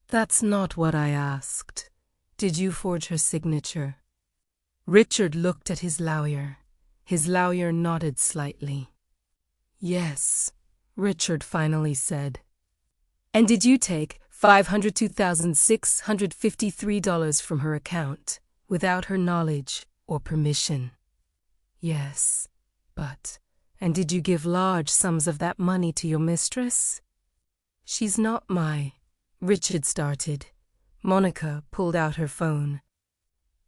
That's not what I asked. Did you forge her signature? Richard looked at his lawyer. His lawyer nodded slightly. Yes, Richard finally said. And did you take $502,653 from her account without her knowledge or permission? Yes, and did you give large sums of that money to your mistress? She's not my... Richard started. Monica pulled out her phone.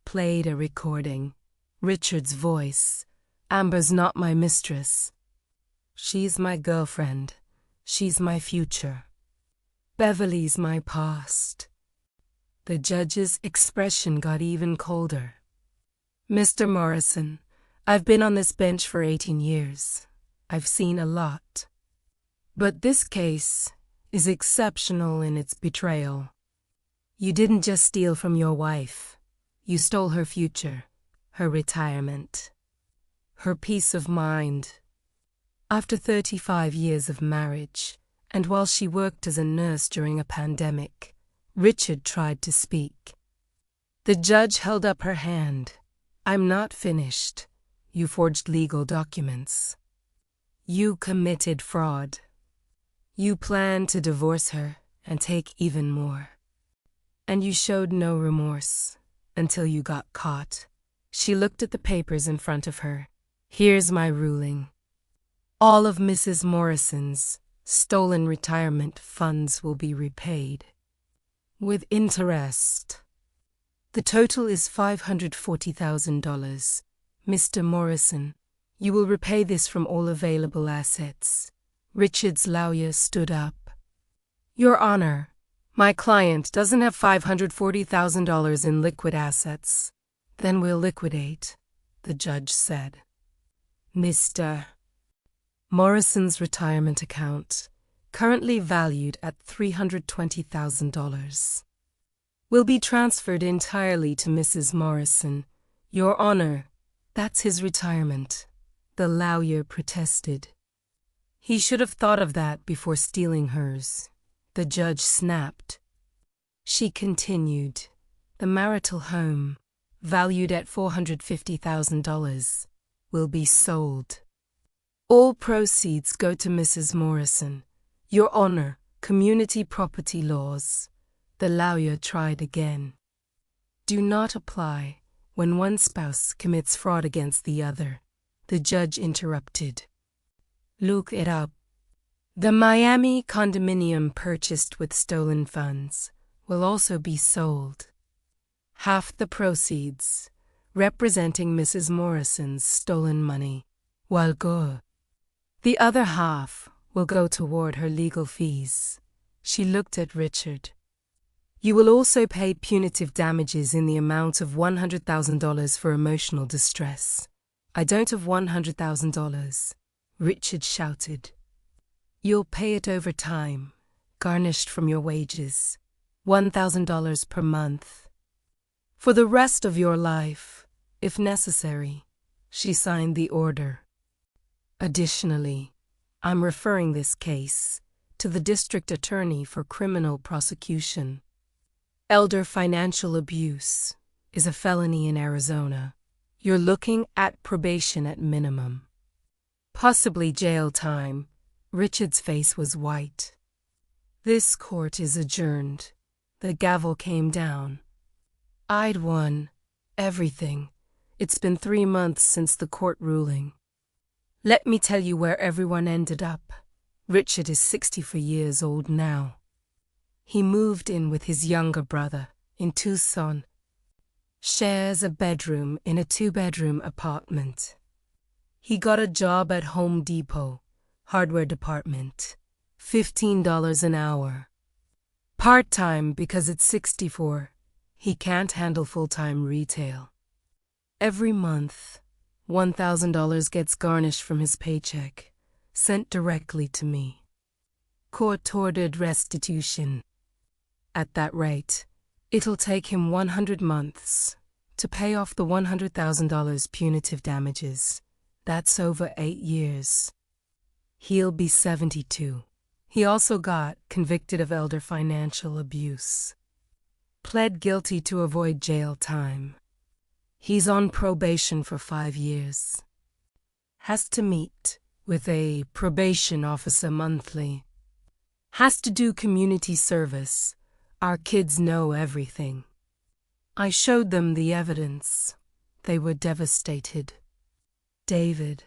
Played a recording. Richard's voice. Amber's not my mistress. She's my girlfriend. She's my future. Beverly's my past. The judge's expression got even colder. Mr. Morrison, I've been on this bench for 18 years. I've seen a lot. But this case is exceptional in its betrayal. You didn't just steal from your wife. You stole her future, her retirement, her peace of mind. After 35 years of marriage, and while she worked as a nurse during a pandemic, Richard tried to speak. The judge held up her hand. I'm not finished. You forged legal documents. You committed fraud. You planned to divorce her and take even more. And you showed no remorse until you got caught. She looked at the papers in front of her. Here's my ruling. All of Mrs. Morrison's stolen retirement funds will be repaid. With interest. The total is $540,000. Mr. Morrison, you will repay this from all available assets. Richard's lawyer stood up. Your Honor, my client doesn't have $540,000 in liquid assets. Then we'll liquidate, the judge said. Mr. Morrison's retirement account, currently valued at $320,000, will be transferred entirely to Mrs. Morrison. Your Honor, that's his retirement, the lawyer protested. He should have thought of that before stealing hers, the judge snapped. She continued. The marital home, valued at $450,000, will be sold. All proceeds go to Mrs. Morrison. Your Honor, community property laws. The lawyer tried again. Do not apply when one spouse commits fraud against the other. The judge interrupted. Look it up. The Miami condominium purchased with stolen funds will also be sold. Half the proceeds, representing Mrs. Morrison's stolen money, will go. The other half will go toward her legal fees. She looked at Richard. You will also pay punitive damages in the amount of $100,000 for emotional distress. I don't have $100,000, Richard shouted. You'll pay it over time, garnished from your wages, $1,000 per month. For the rest of your life, if necessary. She signed the order. Additionally, I'm referring this case to the district attorney for criminal prosecution. Elder financial abuse is a felony in Arizona. You're looking at probation at minimum. Possibly jail time. Richard's face was white. This court is adjourned. The gavel came down. I'd won everything. It's been 3 months since the court ruling. Let me tell you where everyone ended up. Richard is 64 years old now. He moved in with his younger brother in Tucson. Shares a bedroom in a 2-bedroom apartment. He got a job at Home Depot, hardware department, $15 an hour. Part-time because at 64, he can't handle full-time retail. Every month, $1,000 gets garnished from his paycheck, sent directly to me. Court-ordered restitution. At that rate, it'll take him 100 months to pay off the $100,000 punitive damages. That's over 8 years. He'll be 72. He also got convicted of elder financial abuse. Pled guilty to avoid jail time. He's on probation for 5 years. Has to meet with a probation officer monthly. Has to do community service. Our kids know everything. I showed them the evidence. They were devastated. David,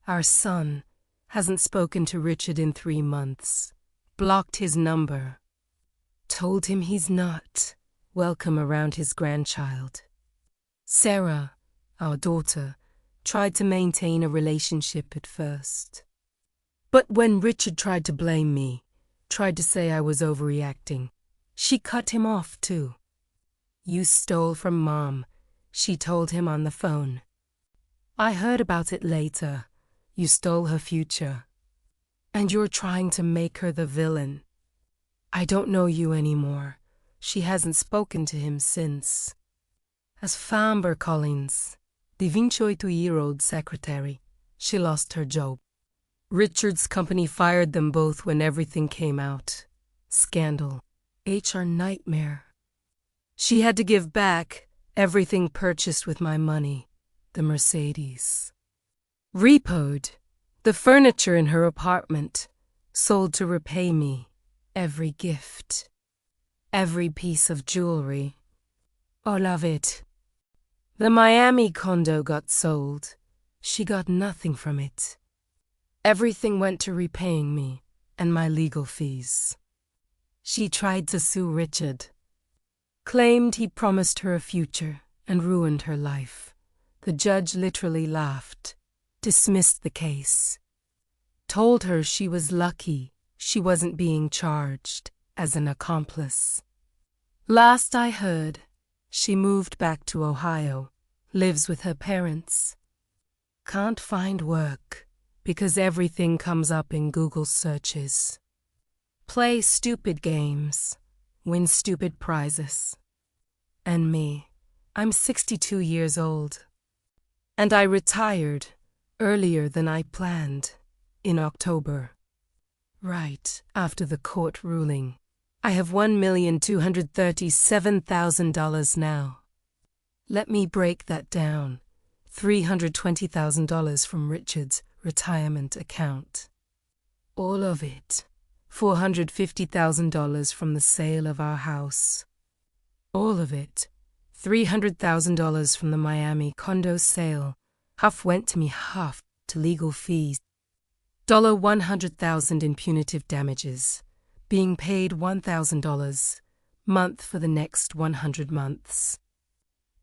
our son, hasn't spoken to Richard in 3 months. Blocked his number. Told him he's not welcome around his grandchild. Sarah, our daughter, tried to maintain a relationship at first. But when Richard tried to blame me, tried to say I was overreacting, she cut him off too. You stole from Mom, she told him on the phone. I heard about it later. You stole her future. And you're trying to make her the villain. I don't know you anymore. She hasn't spoken to him since. As Famber Collins, the 28-year-old secretary, she lost her job. Richard's company fired them both when everything came out. Scandal. HR nightmare. She had to give back everything purchased with my money, the Mercedes. Repoed the furniture in her apartment, sold to repay me every gift, every piece of jewelry. All of it. The Miami condo got sold. She got nothing from it. Everything went to repaying me and my legal fees. She tried to sue Richard. Claimed he promised her a future and ruined her life. The judge literally laughed, dismissed the case. Told her she was lucky she wasn't being charged as an accomplice. Last I heard, she moved back to Ohio, lives with her parents. Can't find work because everything comes up in Google searches. Play stupid games, win stupid prizes. And me, I'm 62 years old. And I retired earlier than I planned, in October. Right after the court ruling. I have $1,237,000 now. Let me break that down. $320,000 from Richard's retirement account. All of it. $450,000 from the sale of our house. All of it. $300,000 from the Miami condo sale. Half went to me, half to legal fees. $100,000 in punitive damages. Being paid $1,000 month for the next 100 months.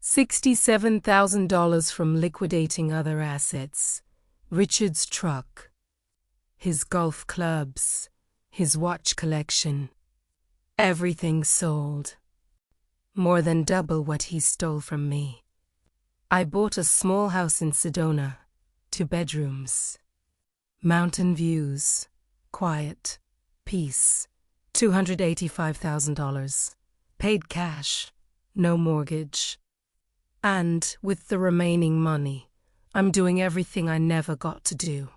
$67,000 from liquidating other assets. Richard's truck. His golf clubs. His watch collection. Everything sold. More than double what he stole from me. I bought a small house in Sedona, 2 bedrooms. Mountain views, quiet, peace, $285,000. Paid cash, no mortgage. And with the remaining money, I'm doing everything I never got to do.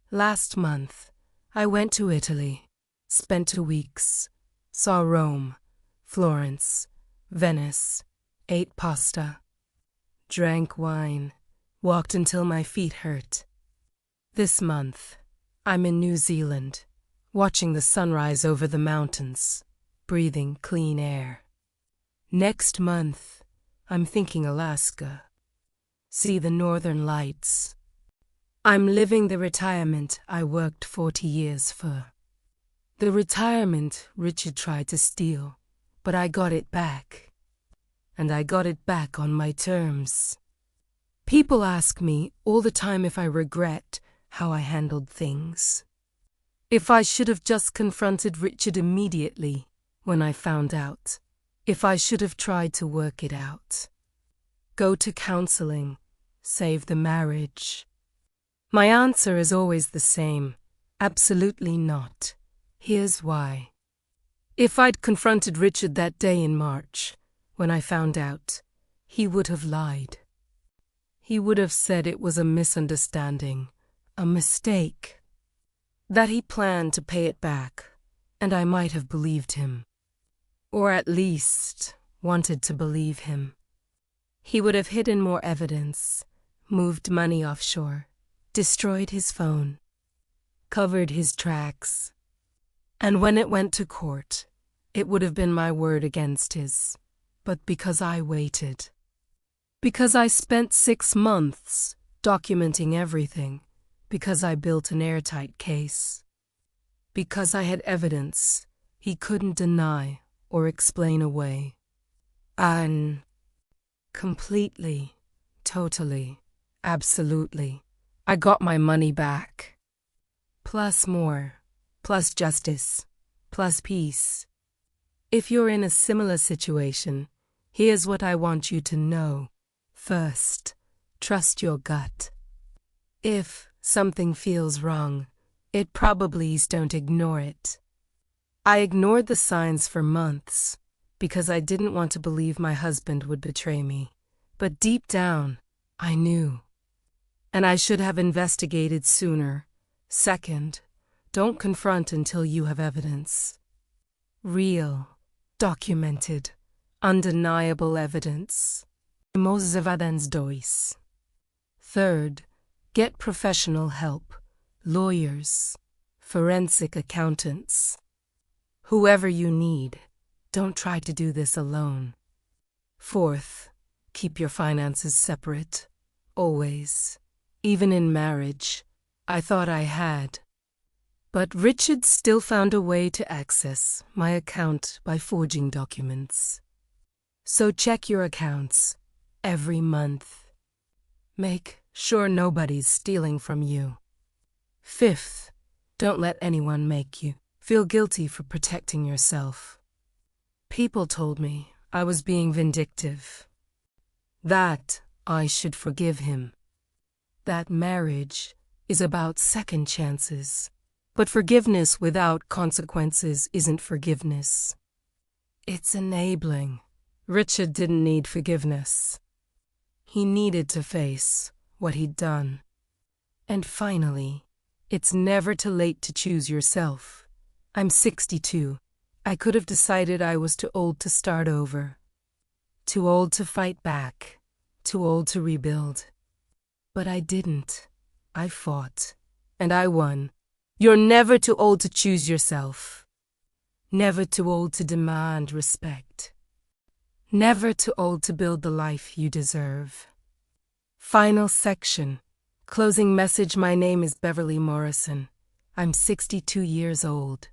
Last month, I went to Italy, spent 2 weeks, saw Rome, Florence, Venice, ate pasta, drank wine, walked until my feet hurt. This month, I'm in New Zealand, watching the sunrise over the mountains, breathing clean air. Next month, I'm thinking Alaska. See the northern lights. I'm living the retirement I worked 40 years for. The retirement Richard tried to steal, but I got it back. And I got it back on my terms. People ask me all the time if I regret how I handled things. If I should have just confronted Richard immediately when I found out. If I should have tried to work it out. Go to counseling. Save the marriage. My answer is always the same. Absolutely not. Here's why. If I'd confronted Richard that day in March, when I found out, he would have lied. He would have said it was a misunderstanding, a mistake. That he planned to pay it back, and I might have believed him. Or at least wanted to believe him. He would have hidden more evidence, moved money offshore, destroyed his phone, covered his tracks. And when it went to court, it would have been my word against his. But because I waited, because I spent 6 months documenting everything, because I built an airtight case, because I had evidence he couldn't deny or explain away, and completely, totally, absolutely, I got my money back. Plus more, plus justice, plus peace. If you're in a similar situation, here's what I want you to know. First, trust your gut. If something feels wrong, it probably is. Don't ignore it. I ignored the signs for months because I didn't want to believe my husband would betray me. But deep down, I knew. And I should have investigated sooner. Second, don't confront until you have evidence. Real, documented, undeniable evidence. Third, get professional help, lawyers, forensic accountants. Whoever you need, don't try to do this alone. Fourth, keep your finances separate, always. Even in marriage, I thought I had. But Richard still found a way to access my account by forging documents. So check your accounts every month. Make sure nobody's stealing from you. Fifth, don't let anyone make you feel guilty for protecting yourself. People told me I was being vindictive, that I should forgive him, that marriage is about second chances, but forgiveness without consequences isn't forgiveness. It's enabling. Richard didn't need forgiveness. He needed to face what he'd done. And finally, it's never too late to choose yourself. I'm 62. I could have decided I was too old to start over. Too old to fight back. Too old to rebuild. But I didn't. I fought. And I won. You're never too old to choose yourself. Never too old to demand respect. Never too old to build the life you deserve. Final section. Closing message. My name is Beverly Morrison. I'm 62 years old.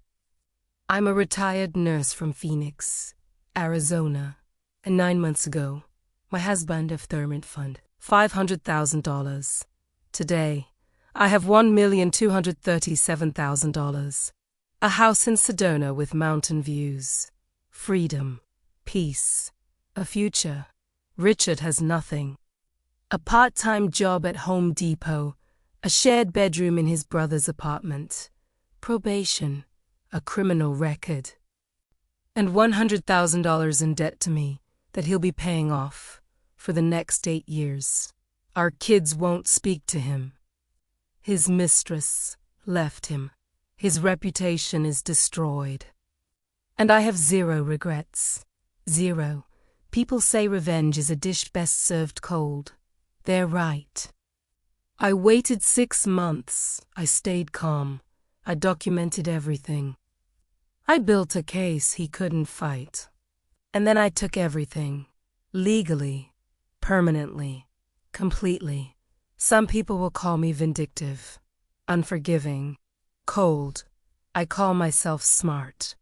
I'm a retired nurse from Phoenix, Arizona. And 9 months ago, my husband of Thurmont Fund, $500,000. Today, I have $1,237,000. A house in Sedona with mountain views. Freedom. Peace. A future. Richard has nothing. A part-time job at Home Depot. A shared bedroom in his brother's apartment. Probation. A criminal record. And $100,000 in debt to me that he'll be paying off for the next 8 years. Our kids won't speak to him. His mistress left him. His reputation is destroyed. And I have 0 regrets. 0. People say revenge is a dish best served cold. They're right. I waited 6 months. I stayed calm. I documented everything. I built a case he couldn't fight. And then I took everything. Legally. Permanently. Completely. Some people will call me vindictive. Unforgiving. Cold. I call myself smart.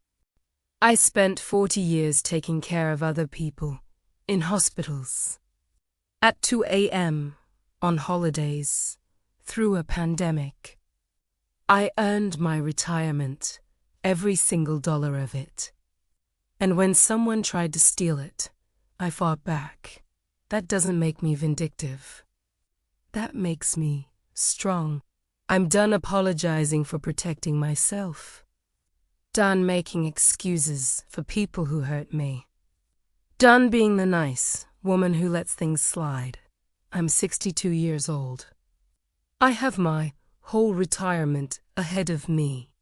I spent 40 years taking care of other people. In hospitals. At 2 a.m. On holidays. Through a pandemic. I earned my retirement. Every single dollar of it. And when someone tried to steal it, I fought back. That doesn't make me vindictive. That makes me strong. I'm done apologizing for protecting myself. Done making excuses for people who hurt me. Done being the nice woman who lets things slide. I'm 62 years old. I have my whole retirement ahead of me.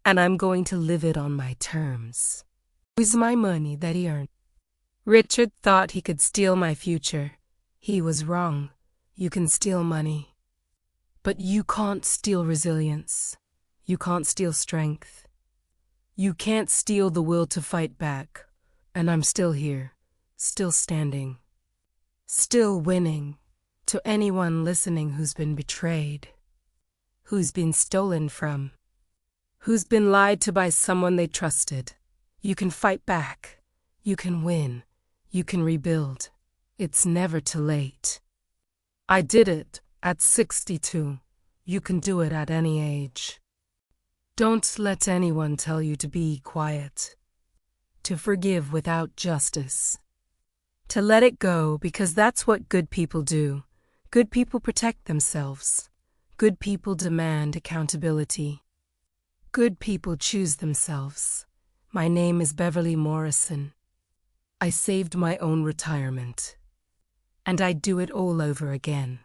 And I'm going to live it on my terms. With my money that he earned. Richard thought he could steal my future. He was wrong. You can steal money. But you can't steal resilience. You can't steal strength. You can't steal the will to fight back. And I'm still here, still standing, still winning. To anyone listening who's been betrayed, who's been stolen from, who's been lied to by someone they trusted, you can fight back. You can win. You can rebuild. It's never too late. I did it at 62. You can do it at any age. Don't let anyone tell you to be quiet, to forgive without justice, to let it go, because that's what good people do. Good people protect themselves. Good people demand accountability. Good people choose themselves. My name is Beverly Morrison. I saved my own retirement. And I'd do it all over again.